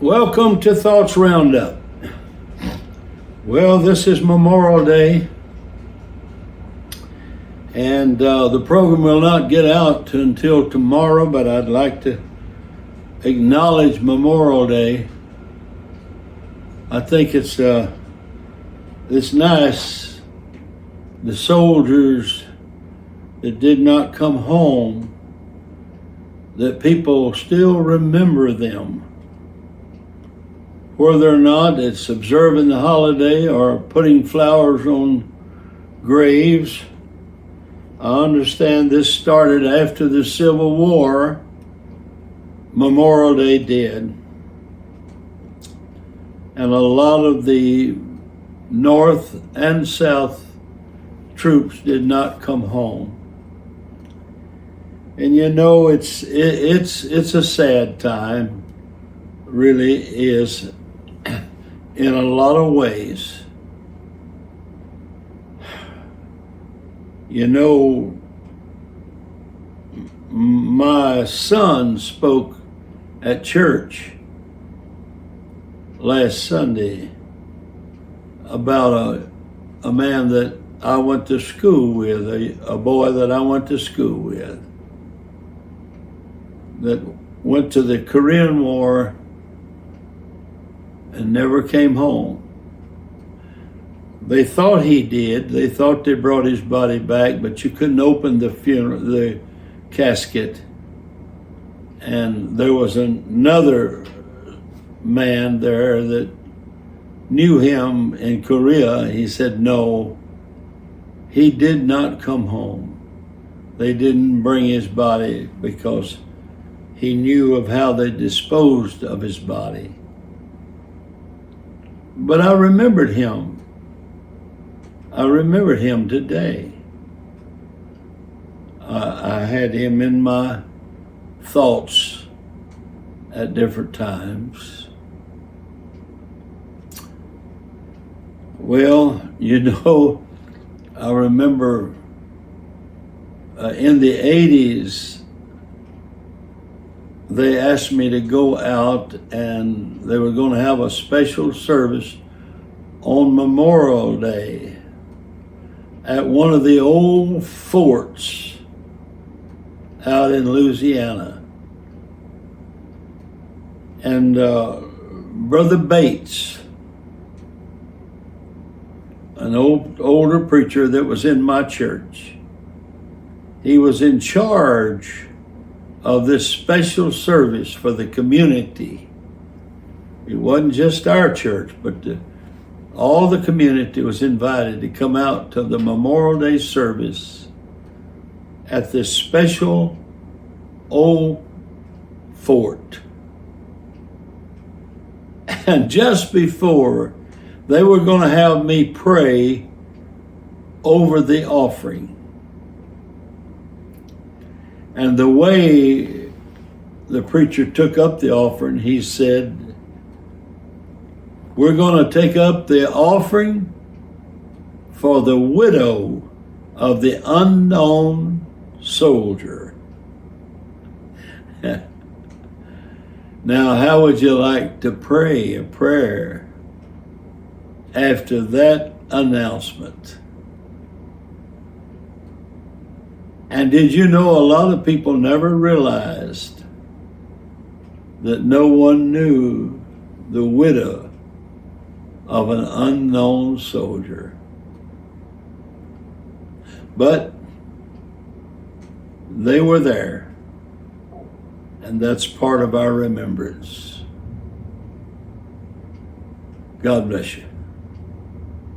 Welcome to Thoughts Roundup. Well, this is Memorial Day, and the program will not get out until tomorrow, but I'd like to acknowledge Memorial Day. I think it's nice, the soldiers that did not come home, that people still remember them. Whether or not it's observing the holiday or putting flowers on graves. I understand this started after the Civil War. Memorial Day did. And a lot of the North and South troops did not come home. And you know, it's a sad time, really is, in a lot of ways. You know, my son spoke at church last Sunday about a man that I went to school with, a boy that I went to school with, that went to the Korean War and never came home. They thought he did. They thought they brought his body back, but you couldn't open the casket. And there was another man there that knew him in Korea. He said, no, he did not come home. They didn't bring his body because he knew of how they disposed of his body. But I remembered him. I remembered him today. I had him in my thoughts at different times. Well, you know, I remember in the 80s, they asked me to go out and they were going to have a special service on Memorial Day at one of the old forts out in Louisiana. And Brother Bates, an older preacher that was in my church, he was in charge of this special service for the community. It wasn't just our church, but all the community was invited to come out to the Memorial Day service at this special old fort. And just before, they were going to have me pray over the offering. And the way the preacher took up the offering, he said, we're going to take up the offering for the widow of the unknown soldier. Now, how would you like to pray a prayer after that announcement? And did you know a lot of people never realized that no one knew the widow of an unknown soldier? But they were there, and that's part of our remembrance. God bless you.